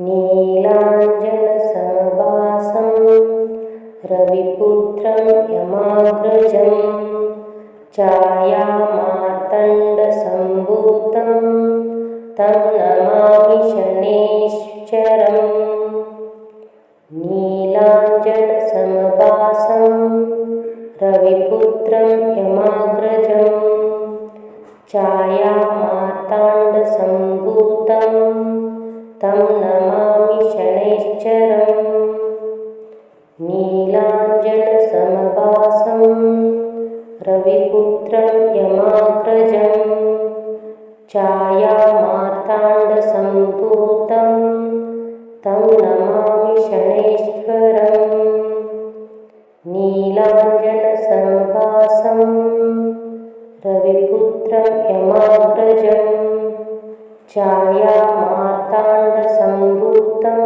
नीलाञ्जनसमभासं रविपुत्रं यमाग्रजं छायामार्तण्डसम्भूतं तं नमामि शनैश्चरम्। नीलाञ्जनसमभासं रविपुत्रं यमाग्रजं छायामार्ताण्डसम्भूतं तं नमामि शनैश्चरम्। नीलाञ्जनसमभासं रविपुत्रं यमाग्रजं छायामार्ताण्डसम्भूतं तं नमामि शनैश्चरम्। नीलाञ्जनसमभासं रविपुत्रं यमाग्रजं छायामार्ताण्डसम्भूतं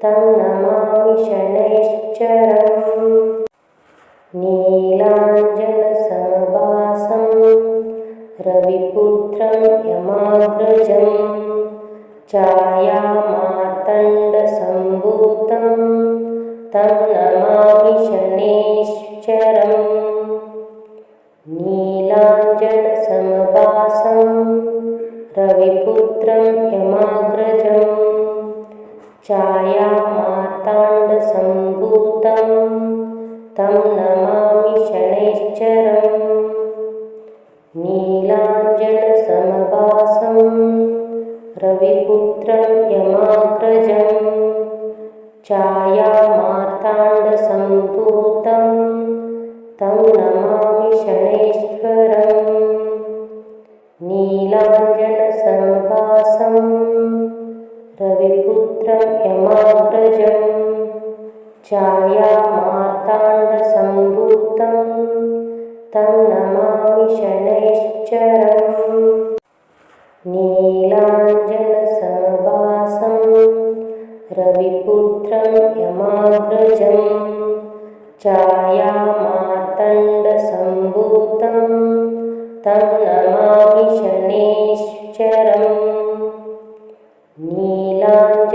तं नमामि शनैश्चरम्। नीलाञ्जनसमभासं रविपुत्रं यमाग्रजं छायामार्तण्डसम्भूतं तं नमामि शनैश्चरम्। नीलाञ्जनसमभासं रविपुत्रं यमाग्रजं छायामार्ताण्डसम्भूतं तं नमामि शनैश्चरम्। नीलाञ्जनसमभासं रविपुत्रं यमाग्रजं छायामार्ताण्डसम्भूतं तं नमामि शनैश्चरम्। नीलाञ्जनसमभासं रविपुत्रं यमाग्रजं छायामार्ताण्डसम्भूतं तं नमामि शनैश्चरम्। नीलाञ्जनसमभासं रविपुत्रं यमाग्रजं छायामार्तण्डसम्भूतं तं नमामि शनैश्चरम्। नीलाञ्जनसमभासं रविपुत्रं यमाग्रजं छायामार्ताण्डसम्भूतं तं नमामि शनैश्चरम्। नीलाञ्जनसमभासं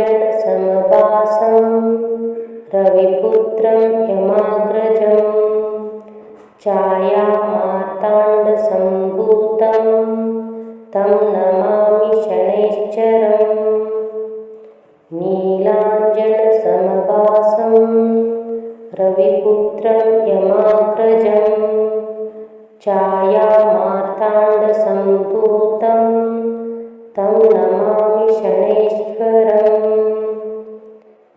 रविपुत्रं यमाग्रजं छायामार्ताण्डसम्भूतं तं नमामि शनैश्चरम्। नीलाञ्जनसमभासं रविपुत्रं यमाग्रजं छायामार्ताण्डसम्भूतं तं नमामि शनैश्चरम्।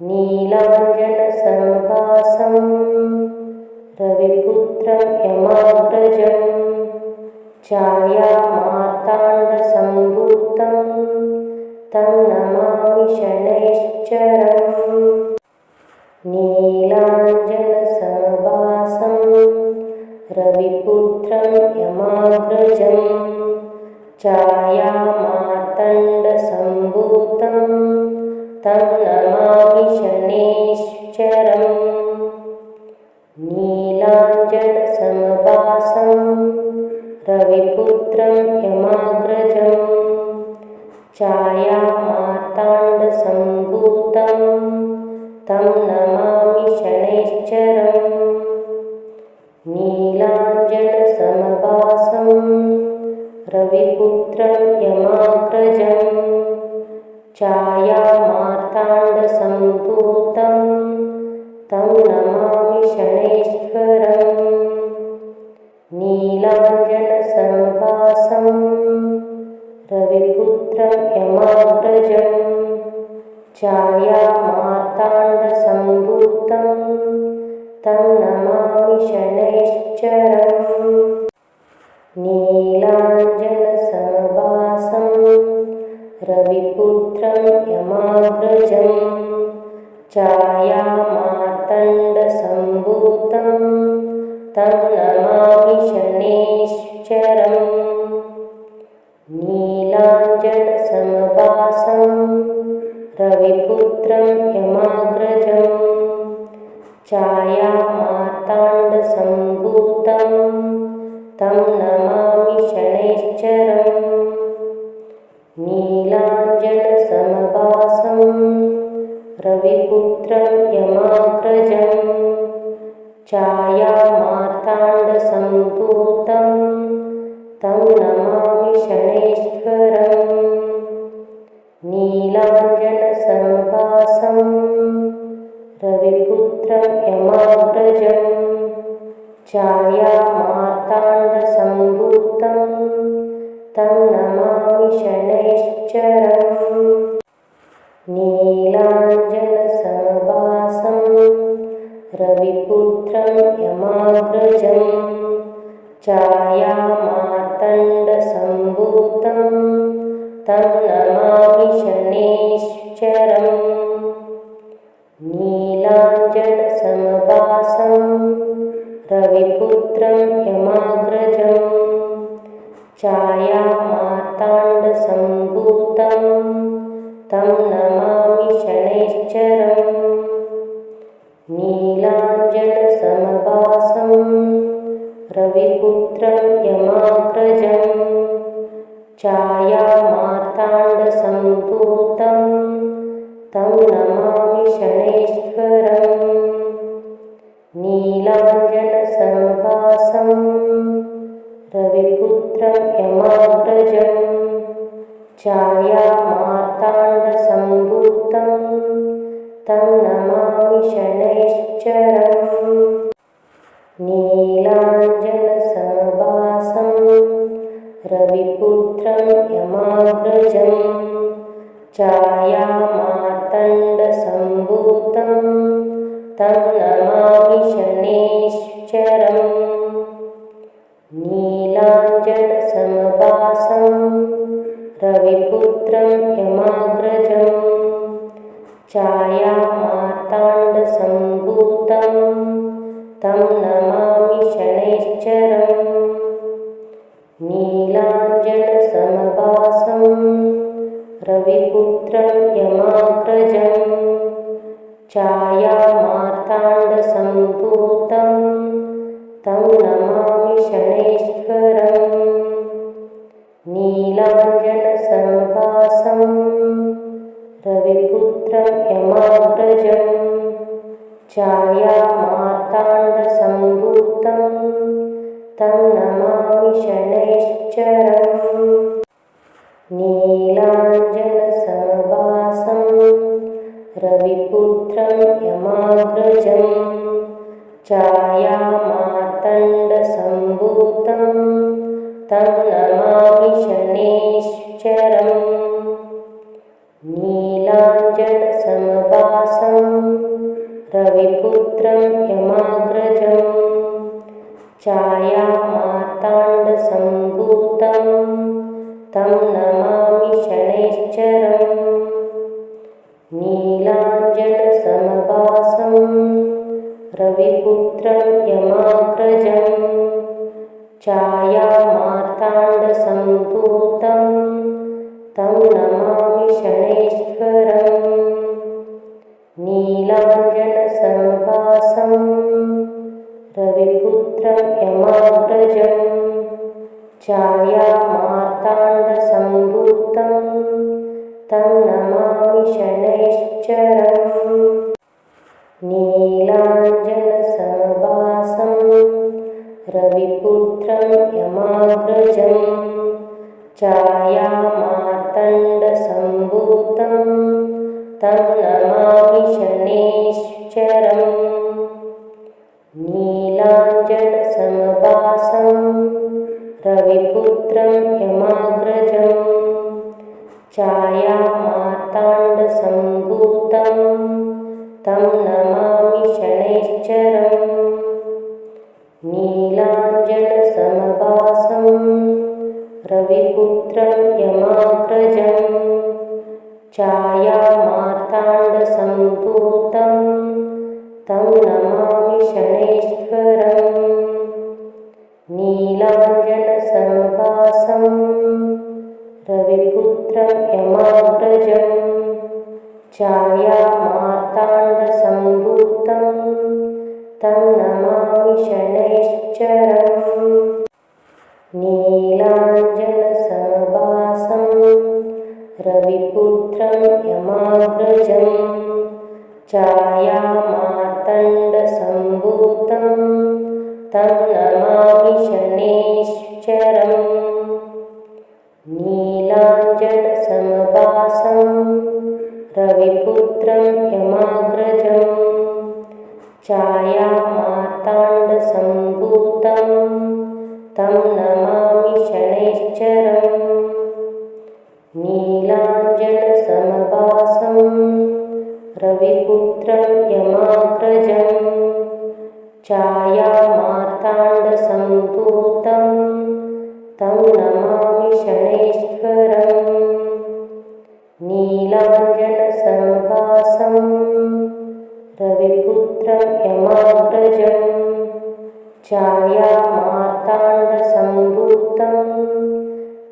नीलाञ्जनसमभासं रविपुत्रं यमाग्रजं छायामार्तण्डसम्भूतं तं नमामि शनैश्चरम्। नीलाञ्जनसमभासं रविपुत्रं यमाग्रजं छायामार्ताण्डसम्भूतं तं नमामि शनैश्चरम्। नीलाञ्जनसमभासं रविपुत्रं यमाग्रजं छायामार्ताण्डसम्भूतं तं नमामि शनैश्चरम्। नीलाञ्जनसमभासं रविपुत्रं यमाग्रजं छायामार्ताण्डसम्भूतं तं नमामि शनैश्चरम्। नीलाञ्जनसमभासं रविपुत्रं यमाग्रजं छायामार्ताण्डसम्भूतं तं नमामि शनैश्चरम्। नीलाञ्जनसमभासं रविपुत्रं यमाग्रजं छायामार्ताण्डसम्भूतं तं नमामि शनैश्चरम्। नीलाञ्जनसमभासं रविपुत्रं यमाग्रजं छायामार्तण्डसम्भूतं तं नमामि शनैश्चरम्। नीलाञ्जनसमभासं रविपुत्रं यमाग्रजं छायामार्ताण्डसम्भूतं तं नमामि शनैश्चरम्। नीलाञ्जनसमभासं रविपुत्रं यमाग्रजं छायामार्ताण्डसम्भूतं तं नमामि शनैश्वरम्। नीलाञ्जनसमभासं रविपुत्रं यमाग्रजं छायामार्ताण्डसम्भूतं तं नमामि शनैश्चरम्। नीलाञ्जनसमभासं रविपुत्रं यमाग्रजं छायामार्ताण्डसम्भूतं तं नमामि शनैश्चरम्। नीलाञ्जनसमभासं रविपुत्रं यमाग्रजं छायामार्ताण्डसम्भूतं तं नमामि शनैश्चरम्। नीलाञ्जनसमभासं रविपुत्रं यमाग्रजं छायामार्ताण्डसम्भूतं तं नमामि शनैश्वरम्। नीलाञ्जनसमभासं रविपुत्रं यमाग्रजं छायामार्ताण्डसम्भूतं तं नमामि शनैश्चरम्। नीलाञ्जनसमभासं रविपुत्रं यमाग्रजं छायामार्ताण्डसम्भूतं तं नमामि शनैश्चरम्। नीलाञ्जनसमभासं रविपुत्रं यमाग्रजं छायामार्ताण्डसम्भूतं तं नमामि शनैश्चरम्। नीलाञ्जनसमभासं रविपुत्रं यमाग्रजं छायामार्ताण्डसम्भूतं तं नमामि शनैश्वरम्। नीलाञ्जनसमभासं रविपुत्रं यमाग्रजं छायामार्ताण्डसम्भूतं तं नमामि शनैश्चरम्। नीलाञ्जनसमभासं रविपुत्रं यमाग्रजं छायामार्ताण्डसम्भूतं तं नमामि शनैश्चरम्। नीलाञ्जनसमभासं रविपुत्रं यमाग्रजं छायामार्ताण्डसम्भूतं तं नमामि शनैश्चरम्। नीलाञ्जनसमभासं रविपुत्रं यमाग्रजं छायामार्ताण्डसम्भूतं तं नमामि शनैश्वरम्। नीलाञ्जनसमभासं रविपुत्रं यमाग्रजं छायामार्ताण्डसम्भूतं तं नमामि शनैश्चरम्। नीलाञ्जनसमभासं रविपुत्रं यमाग्रजं छायामार्ताण्डसम्भूतं तं नमामि शनैश्चरम्। नीलाञ्जनसमभासं रविपुत्रं यमाग्रजं छायामार्ताण्डसम्भूतं तं नमामि शनैश्चरम्। नीलाञ्जनसमभासं रविपुत्रं यमाग्रजं छायामार्ताण्डसम्भूतं तं नमामि शनैश्वरम्। नीलाञ्जनसमभासं रविपुत्रं यमाग्रजं छायामार्ताण्डसम्भूतं तं नमामि शनैश्चरम्। नीलाञ्जनसमभासं रविपुत्रं यमाग्रजं छायामार्तण्डसम्भूतं तं नमामि शनैश्चरम् नीलाञ्जनसमभासं रविपुत्रं यमाग्रजम् छायामार्ताण्डसम्भूतं तं नमामि शनैश्चरम् नीलाञ्जनसमभासं रविपुत्रं यमाग्रजम् छायामार्ताण्डसम्भूतं तं नमामि शनैश्चरम् नीलाञ्जनसमभासं रविपुत्रं यमाग्रजम् छायामार्ताण्डसम्भूतं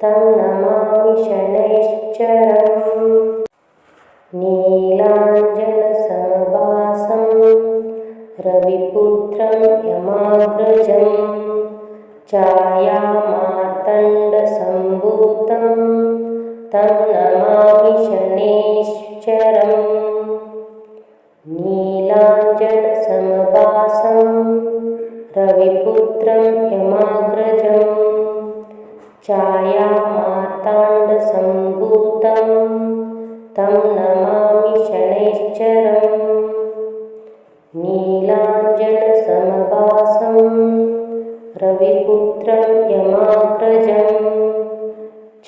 तं नमामि शनैश्चरम् नीलाञ्जनसमभासं रविपुत्रं यमाग्रजम् छायामार्तण्डसम्भूतं तं नमामि शनैश्चरम् नीलाञ्जनसमभासं रविपुत्रं यमाग्रजम् छायामार्ताण्डसम्भूतं तं नमामि शनैश्चरम् नीलाञ्जनसमभासं रविपुत्रं यमाग्रजम्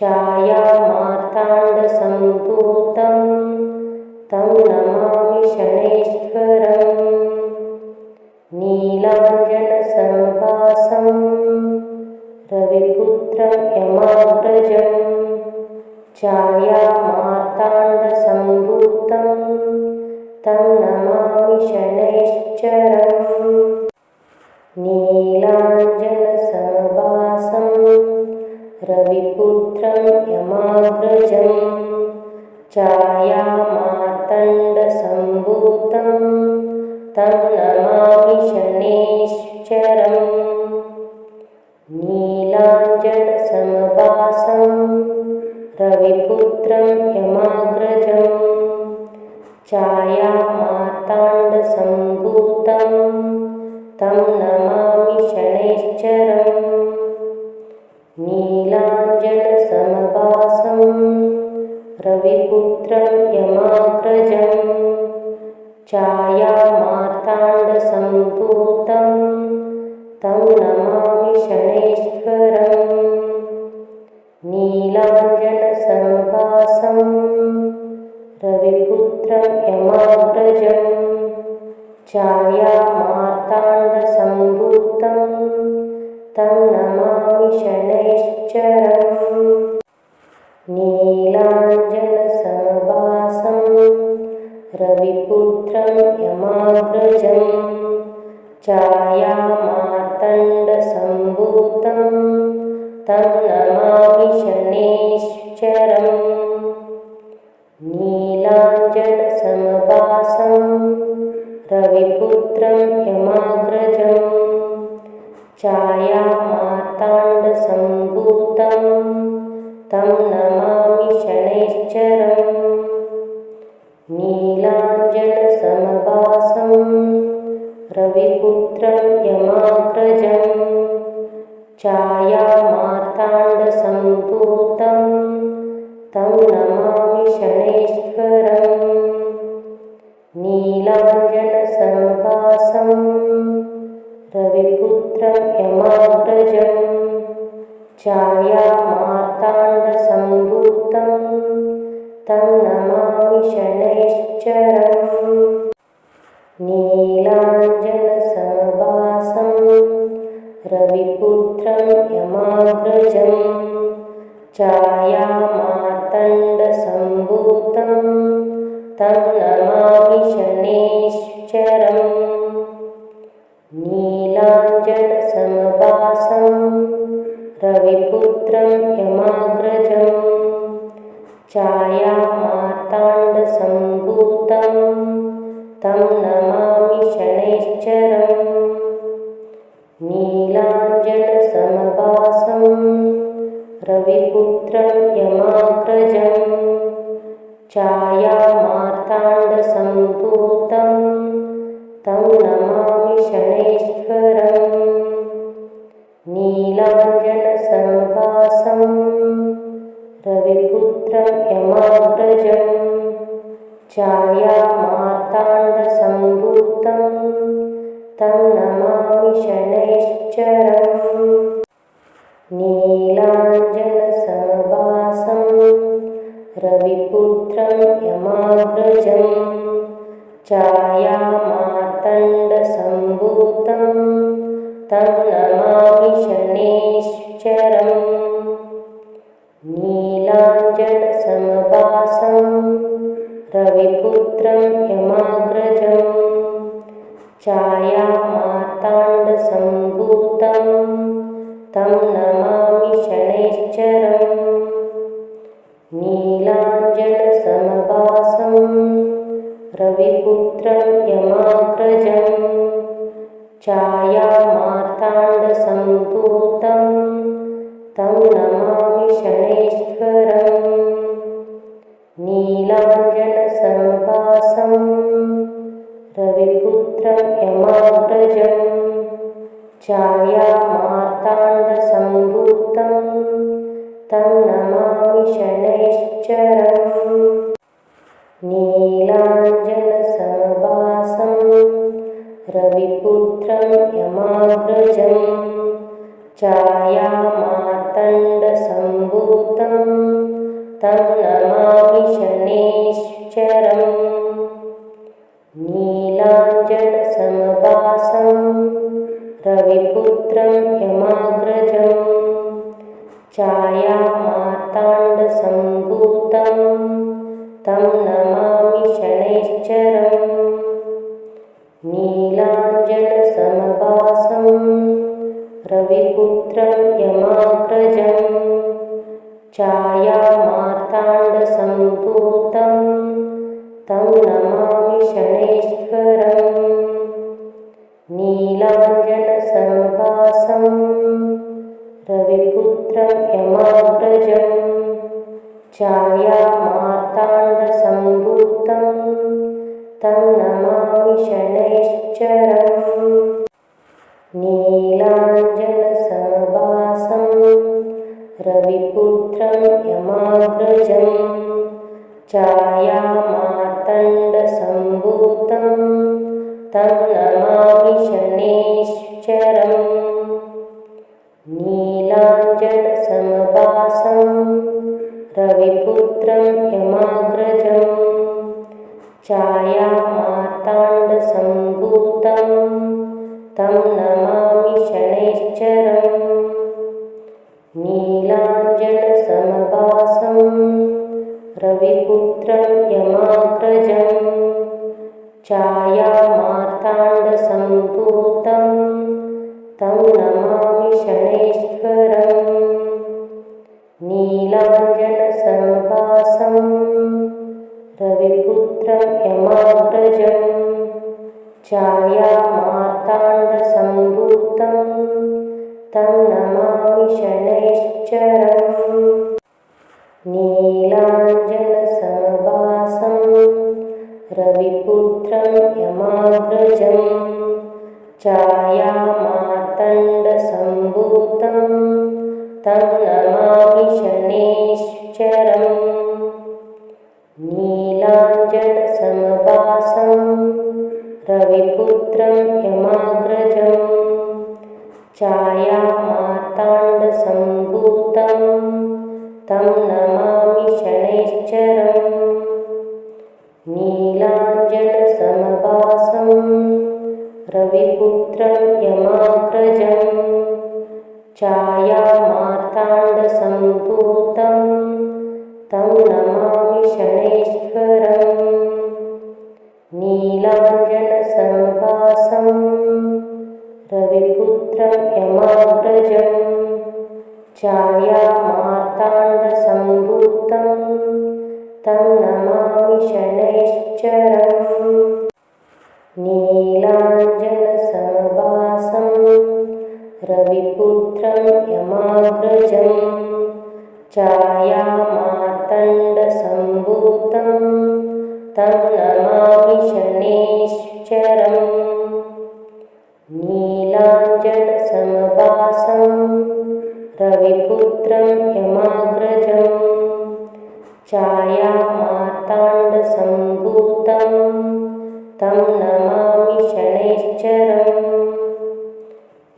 छायामार्ताण्डसम्भूतं तं नमामि शनैश्चरम् नीलाञ्जनसमभासं रविपुत्रं यमाग्रजम् छायामार्ताण्डसम्भूतं तं नमामि शनैश्चरम् नीलाञ्जनसमभासं रविपुत्रं यमाग्रजम् छायामार्तण्डसम्भूतं तं नमामि शनैश्चरम् नीलाञ्जनसमभासं रविपुत्रं यमाग्रजम् छायामार्ताण्डसम्भूतं तं नमामि शनैश्चरम् नीलाञ्जनसमभासं रविपुत्रं यमाग्रजम् छायामार्ताण्डसम्भूतं तं नमामि शनैश्चरम् नीलाञ्जनसमभासं रविपुत्रं यमाग्रजम् छायामार्ताण्डसम्भूतं तं नमामि शनैश्चरम् नीलाञ्जनसमभासं रविपुत्रं यमाग्रजम् छायामार्तण्डसम्भूतं तं नमामि शनैश्चरम् नीलाञ्जनसमभासं रविपुत्रं यमाग्रजम् छायामार्ताण्डसम्भूतं तं नमामि शनैश्चरम् नीलाञ्जनसमभासं रविपुत्रं यमाग्रजम् छायामार्ताण्डसम्भूतं तं नमामि शनैश्चरम् नीलाञ्जनसमभासं रविपुत्रं यमाग्रजम् छायामार्ताण्डसम्भूतं तं नमामि शनैश्चरम् नीलाञ्जनसमभासं रविपुत्रं यमाग्रजम् छायामार्तण्डसम्भूतं तं नमामि शनैश्चरम् नीलाञ्जनसमभासं रविपुत्रं यमाग्रजम् छायामार्ताण्डसम्भूतं तं नमामि शनैश्चरम् नीलाञ्जनसमभासं रविपुत्रं यमाग्रजम् छायामार्ताण्डसम्भूतं तं नमामि शनैश्वरम्। नीलाञ्जनसमभासं रविपुत्रं यमाग्रजं छायामार्ताण्डसम्भूतं तं नमामि शनैश्चरम्। नीलाञ्जनसमभासं रविपुत्रं यमाग्रजं छायामार्ताण्डसम्भूतं तं नमामि शनैश्चरम्। नीलाञ्जनसमभासं रविपुत्रं यमाग्रजं छायामार्ताण्डसम्भूतं तं नमामि शनैश्चरम्। नीलाञ्जनसमभासं रविपुत्रं यमाग्रजं छायामार्ताण्डसम्भूतं तं नमामि शनैश्वरम्। नीलाञ्जनसमभासं रविपुत्रं यमाग्रजं छायामार्ताण्डसम्भूतं तं नमामि शनैश्चरम्। नीलाञ्जनसमभासं रविपुत्रं यमाग्रजं छायामार्ताण्डसम्भूतं तं नमामि शनैश्चरम्। नीलाञ्जनसमभासं रविपुत्रं यमाग्रजं छायामार्ताण्डसम्भूतं तं नमामि शनैश्चरम्। नीलाञ्जनसमभासं रविपुत्रं यमाग्रजं छायामार्ताण्डसम्भूतं तं नमामि शनैश्वरम्। नीलाञ्जनसमभासं रविपुत्रं यमाग्रजं छायामार्ताण्डसम्भूतं तं नमामि शनैश्चरम्। नीलाञ्जनसमभासं रविपुत्रं यमाग्रजं छायामार्ताण्डसम्भूतं तं नमामि शनैश्चरम्। नीलाञ्जनसमभासं रविपुत्रं यमाग्रजं छायामार्ताण्डसम्भूतं तं नमामि शनैश्चरम्। नीलाञ्जनसमभासं रविपुत्रं यमाग्रजं छायामार्ताण्डसम्भूतं तं नमामि शनैश्वरम्। नीलाञ्जनसमभासं रविपुत्रं यमाग्रजं छायामार्ताण्डसम्भूतं तं नमामि शनैश्चरम्। नीलाञ्जनसमभासं रविपुत्रं यमाग्रजं छायामार्ताण्डसम्भूतं तं नमामि शनैश्चरम्। नीलाञ्जनसमभासं रविपुत्रं यमाग्रजं छायामार्ताण्डसम्भूतं तं नमामि शनैश्चरम्। नीलाञ्जनसमभासं रविपुत्रं यमाग्रजं छायामार्ताण्डसम्भूतं तं नमामि शनैश्वरम्। नीलाञ्जनसमभासं रविपुत्रं यमाग्रजं छायामार्ताण्डसम्भूतं तं नमामि शनैश्चरम्। नीलाञ्जनसमभासं रविपुत्रं यमाग्रजं छायामार्ताण्डसम्भूतं तं नमामि शनैश्चरम्। नीलाञ्जनसमभासं रविपुत्रं यमाग्रजं छायामार्ताण्डसम्भूतं तं नमामि शनैश्चरम्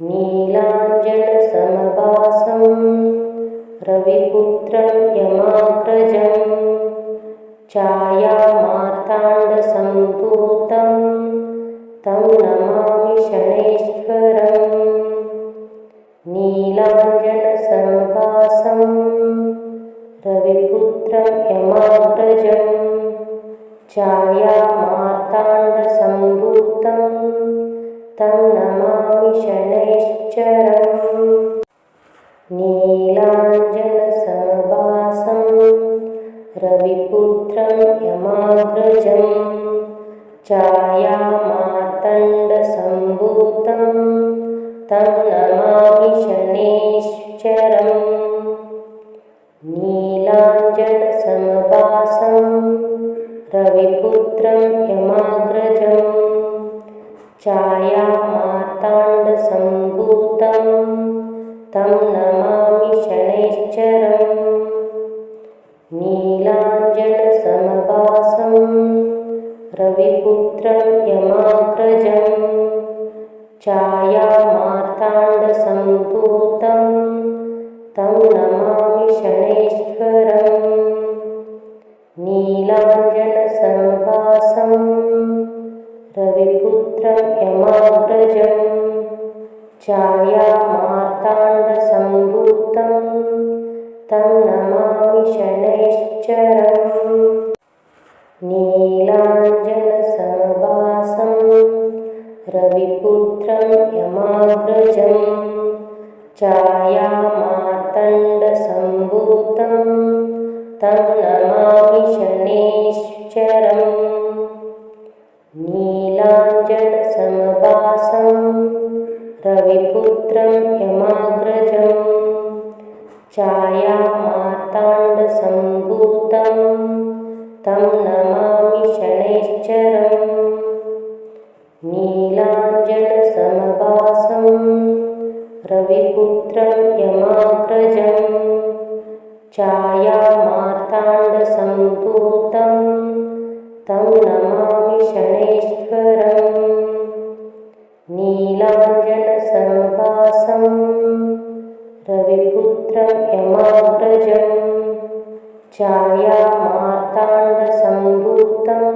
नीलाञ्जनसमभासं रविपुत्रं यमाग्रजं छायामार्ताण्डसम्भूतं तं नमामि शनैश्वरम् नीलाञ्जनसमभासं रविपुत्रं यमाग्रजं छायामार्ताण्डसम्भूतं तं नमामि शनैश्चरम् नीलाञ्जनसमभासं रविपुत्रं यमाग्रजं छायामार्ताण्डसम्भूतं तं नमामि शनैश्चरम् नीलाञ्जनसमभासं रविपुत्रं यमाग्रजं छायामार्ताण्डसम्भूतं तं नमामि शनैश्चरम् नीलाञ्जनसमभासं रविपुत्रं यमाग्रजं छायामार्ताण्डसम्भूतं तं नमामि शनैश्वरम् नीलाञ्जनसमभासं रविपुत्रं यमाग्रजं छायामार्ताण्डसम्भूतं तं नमामि शनैश्चरम् नीलाञ्जनसमभासं रविपुत्रं यमाग्रजं छायामार्ताण्डसम्भूतं तं नमामि शनैश्चरम् नीलाञ्जनसमभासं रविपुत्रं यमाग्रजं छायामार्ताण्डसम्भूतं तं नमामि शनैश्चरम् नीलाञ्जनसमभासं रविपुत्रं यमाग्रजं छायामार्ताण्डसम्भूतं तं नमामि शनैश्वरम् नीलाञ्जनसमभासं रविपुत्रं यमाग्रजं छायामार्ताण्डसम्भूतं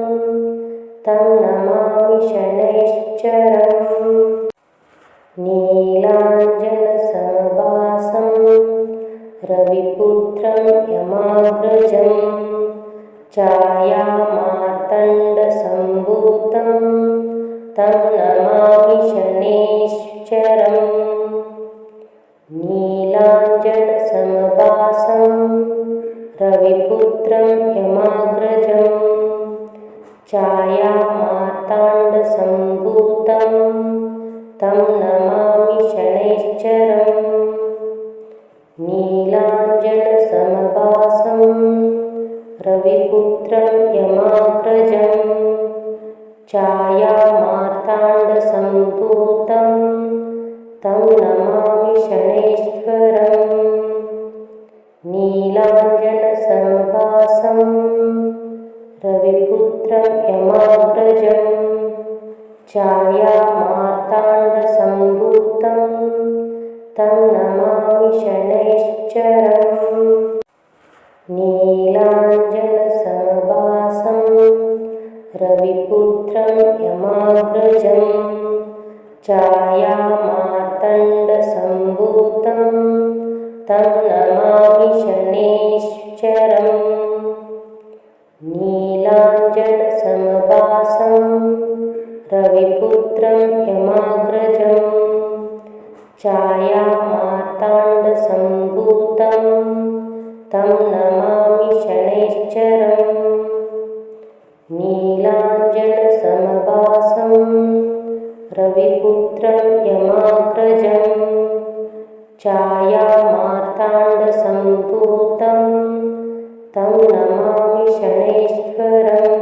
तं नमामि शनैश्चरम् नीलाञ्जनसमभासं रविपुत्रं यमाग्रजं छायामार्ताण्डसम्भूतं तं नमामि शनैश्चरम् नीलाञ्जनसमभासं रविपुत्रं यमाग्रजं छायामार्ताण्डसम्भूतं तं नमामि शनैश्चरम् नीलाञ्जनसमभासं रविपुत्रं यमाग्रजं छायामार्ताण्डसम्भूतं तं नमामि शनैश्वरम् नीलाञ्जनसमभासं रविपुत्रं यमाग्रजं छायामार्ताण्डसम्भूतं तं नमामि शनैश्चरम् नीलाञ्जनसमभासं रविपुत्रं यमाग्रजं छायामार्ताण्डसम्भूतं तं नमामि शनैश्चरम् नीलाञ्जनसमभासं रविपुत्रं यमाग्रजं छायामार्ताण्डसम्भूतं तं नमामि शनैश्चरम् नीलाञ्जनसमभासं रविपुत्रं यमाग्रजं छायामार्ताण्डसम्भूतं तं नमामि शनैश्वरम्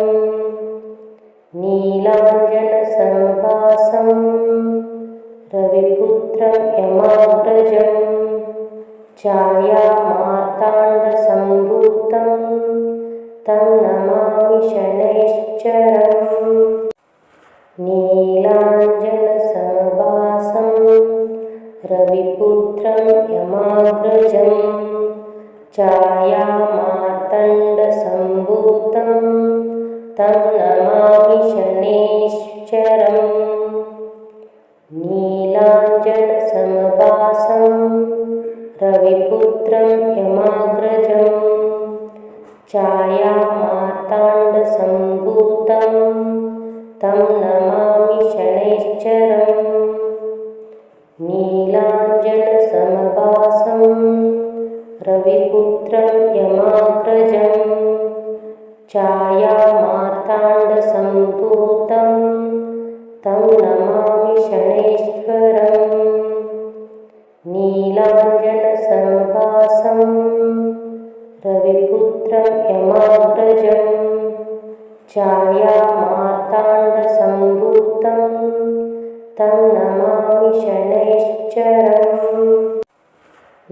नीलाञ्जनसमभासं रविपुत्रं यमाग्रजं छायामार्ताण्डसम्भूतं तं नमामि शनैश्चरम् नीलाञ्जनसमभासं रविपुत्रं यमाग्रजं छायामार्ताण्डसम्भूतं तं नमामि शनैश्चरम् नीलाञ्जनसमभासं रविपुत्रं यमाग्रजं छायामार्ताण्डसम्भूतं तं नमामि शनैश्चरम् नीलाञ्जनसमभासं रविपुत्रं यमाग्रजं छायामार्ताण्डसम्भूतं तं नमामि शनैश्चरम् नीलाञ्जनसमभासं रविपुत्रं यमाग्रजं छायामार्ताण्डसम्भूतं तं नमामि शनैश्चरम्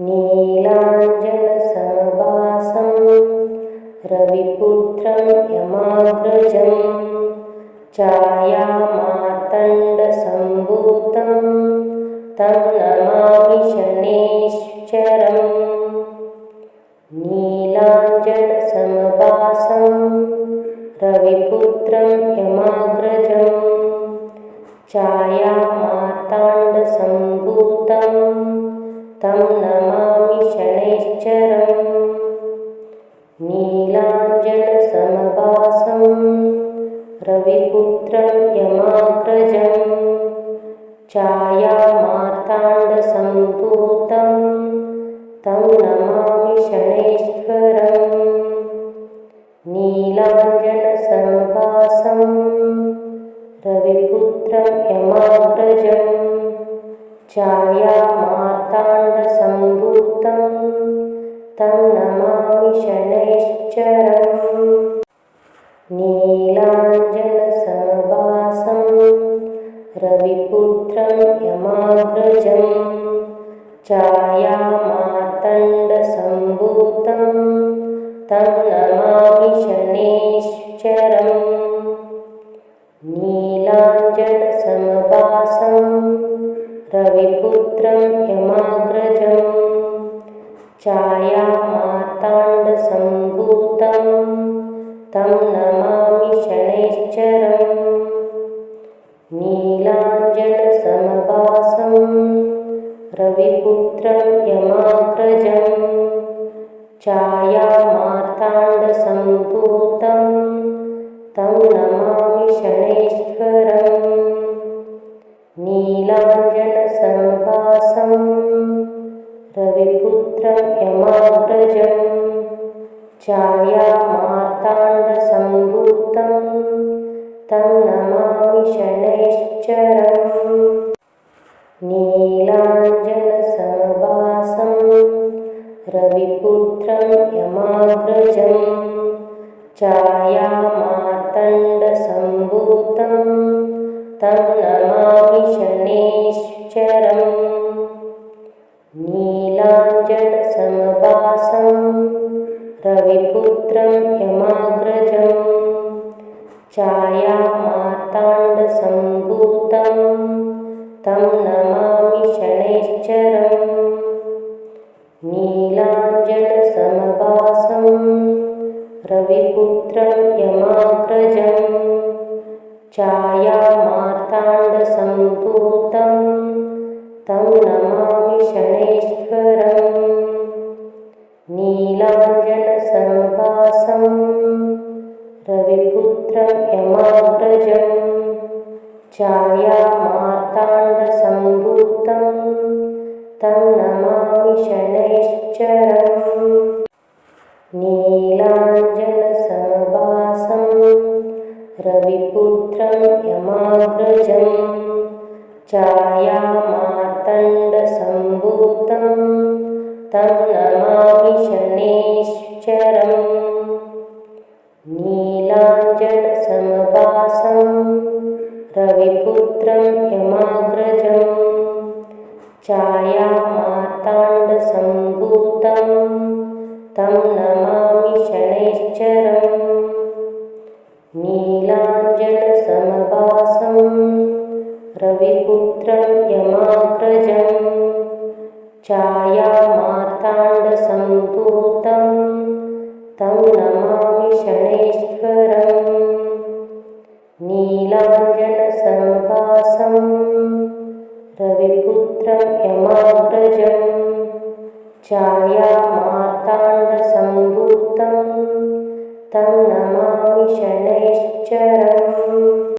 नीलाञ्जनसमभासं रविपुत्रं यमाग्रजं छायामार्ताण्डसम्भूतं तं नमामि शनैश्चरम् नीलाञ्जनसमभासं रविपुत्रं यमाग्रजं छायामार्ताण्डसम्भूतं तं नमामि शनैश्चरम् नीलाञ्जनसमभासं रविपुत्रं यमाग्रजं छायामार्ताण्डसम्भूतं तं नमामि शनैश्चरम् नीलाञ्जनसमभासं रविपुत्रं यमाग्रजं छायामार्ताण्डसम्भूतं तं नमामि शनैश्चरम् नीलाञ्जनसमभासं रविपुत्रं यमाग्रजं छायामार्ताण्डसम्भूतं तं नमामि शनैश्चरम् नीलाञ्जनसमभासं रविपुत्रं यमाग्रजं छायामार्ताण्डसम्भूतं तं नमामि शनैश्चरम् नीलाञ्जनसमभासं रविपुत्रं यमाग्रजं छायामार्ताण्डसम्भूतं तं नमामि शनैश्चरम् नीलाञ्जनसमभासं रविपुत्रं यमाग्रजं छायामार्ताण्डसम्भूतं तं नमामि शनैश्चरम् नीलाञ्जनसमभासं रविपुत्रं यमाग्रजं छायामार्ताण्डसम्भूतं तं नमामि शनैश्चरम् नीलाञ्जनसमभासं रविपुत्रं यमाग्रजं छायामार्ताण्डसम्भूतं तं नमामि शनैश्चरम् नीलाञ्जनसमभासं रविपुत्रं यमाग्रजं छायामार्ताण्डसम्भूतं तं नमामि शनैश्चरम् नीलाञ्जनसमभासं रविपुत्रं यमाग्रजं छायामार्ताण्डसम्भूतं तं नमामि शनैश्चरम् नीलाञ्जनसमभासं रविपुत्रं यमाग्रजं छायामार्ताण्डसम्भूतं तं नमामि शनैश्चरम् नीलाञ्जनसमभासं रविपुत्रं यमाग्रजं छायामार्ताण्डसम्भूतं तं नमामि शनैश्चरम् नीलाञ्जनसमभासं रविपुत्रं यमाग्रजं छायामार्ताण्डसम्भूतं तं नमामि शनैश्वरम् नीलाञ्जनसमभासं रविपुत्रं यमाग्रजं छायामार्ताण्डसम्भूतं तं नमामि शनैश्चरम्।